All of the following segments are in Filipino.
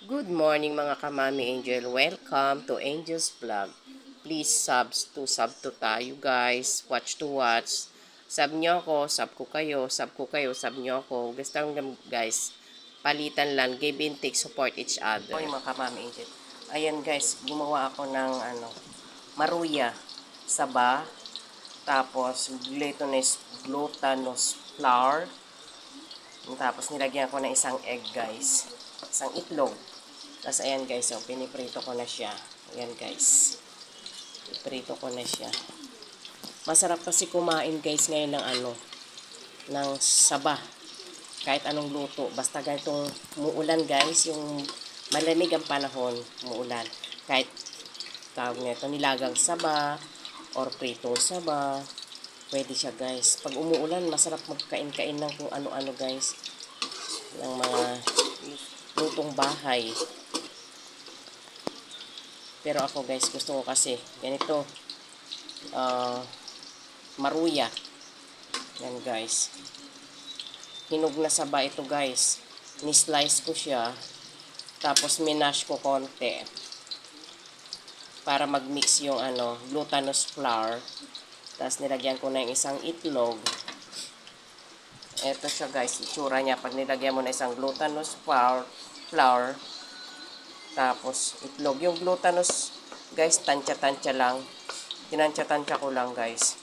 Good morning mga kamami angel. Welcome to Angel's Vlog. Please sub to tayo guys. Watch to watch. Sub nyo ako, sub ko kayo, sub nyo ako. Gusto lang guys. Palitan lang, give and take, support each other. Oy mga kamami angel. Ayan guys, gumawa ako ng maruya, saba, tapos glutinous flour, tapos nilagyan ko ng isang egg guys. Isang itlog. Tapos ayan guys, so piniprito ko na siya. Ayan guys. Piniprito ko na siya. Masarap kasi kumain guys ngayon ng ng saba. Kahit anong luto. Basta ganitong muulan guys, yung malamig ang panahon, muulan. Kahit tawag nito nilagang saba or pritong saba, pwede siya guys. Pag umuulan, masarap magkain-kain ng kung ano-ano guys. Ng mga lutong bahay. Pero ako guys, gusto ko kasi ganito maruya. Yan guys. Hinog na saba ito guys. Ni-slice ko siya. Tapos minash ko konti. Para mag-mix yung glutinous flour. Tapos nilagyan ko na yung isang itlog. Ito siya guys. Itsura niya pag nilagyan mo na isang glutinous flour. Tapos itlog. Yung glutinous guys, tansya-tansya lang. Tinansya-tansya ko lang guys.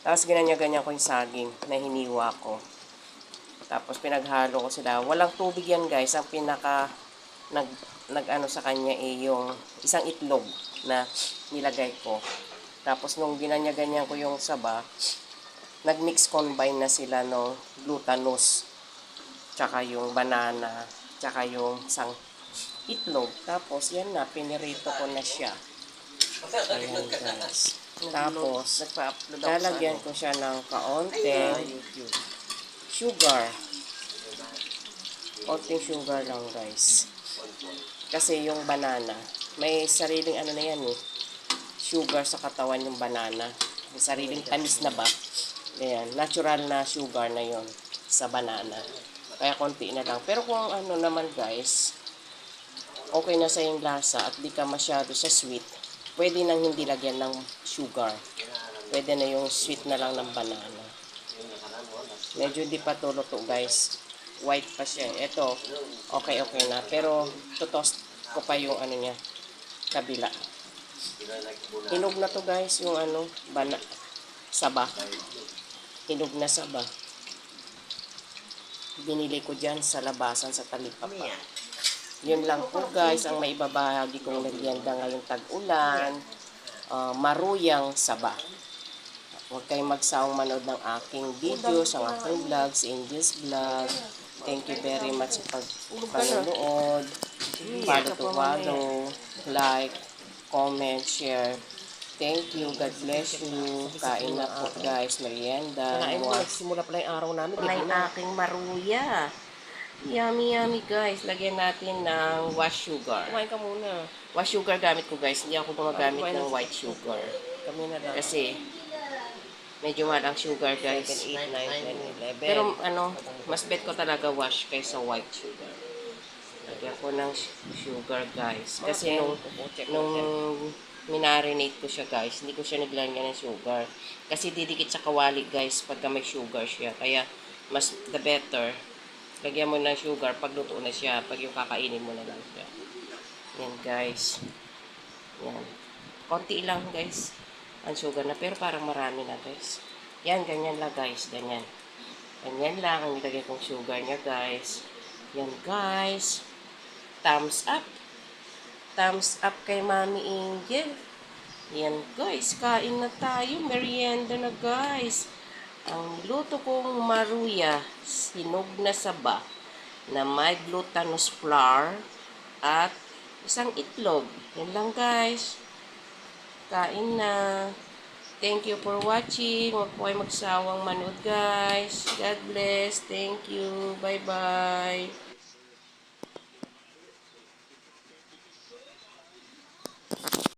Tapos ganyan ko yung saging na hiniwa ko. Tapos pinaghalo ko sila. Walang tubig yan guys. Ang pinaka nag sa kanya yung isang itlog na nilagay ko. Tapos nung ganyan ko yung saba, nag-mix combine na sila no glutinous tsaka yung banana tsaka yung isang itlog. Tapos yan na, pinirito ko na siya. Ayan guys. Tapos lalagyan ko siya ng kaunting sugar. Kaunting sugar lang guys. Kasi yung banana, may sariling na yan sugar sa katawan yung banana. May sariling tamis na ba? Ayan, natural na sugar na yon sa banana. Kaya konti na lang. Pero kung naman guys, okay na sa yung lasa at di ka masyado sa sweet, pwede nang hindi lagyan ng sugar. Pwede na yung sweet na lang ng banana. Medyo di pa to luto guys. White pa siya. Ito, okay na. Pero totoast ko pa yung niya, kabila. Hinog na to guys, yung saba. Hinog na saba. Binili ko dyan sa labasan sa Talipapa. Yun lang po guys ang maibabahagi kong merienda ngayong tag-ulan. Maruyang saba. Huwag kayong magsawang manood ng aking videos, ang aking vlogs, Angel's Vlog. Thank you very much sa panonood. Follow, like, comment, share. Thank you. God bless you. Kain na po guys. Merienda. Simula pala yung araw namin. Wala yung aking maruya. Yummy guys. Lagyan natin ng wash sugar. Kumain ka muna. Wash sugar gamit ko guys. Hindi ako gumagamit ng white sugar. Kami na lang. Kasi medyo mahal ang sugar guys. 8, 9, 10, 11. Pero mas bet ko talaga wash kaysa white sugar. Lagyan ko ng sugar guys. Kasi nung minarinate ko siya guys, hindi ko siya naglagyan ng sugar. Kasi didikit sa kawali guys pagka may sugar siya. Kaya mas the better, lagyan mo ng sugar pag luto na siya. Pag yung kakainin mo na lang siya. Yan guys. Yan. Konti lang guys ang sugar na, pero parang marami na guys. Yan, ganyan lang guys. Ganyan lang ang nilagay kong sugar niya guys. Yan guys. Thumbs up. Thumbs up kay Mami Angel. Yan guys, kain na tayo. Merienda na guys. Ang luto kong maruya, hinog na saba, na may glutinous flour at isang itlog. Yan lang guys. Kain na. Thank you for watching. Huwag po kayo magsawang manood guys. God bless. Thank you. Bye-bye.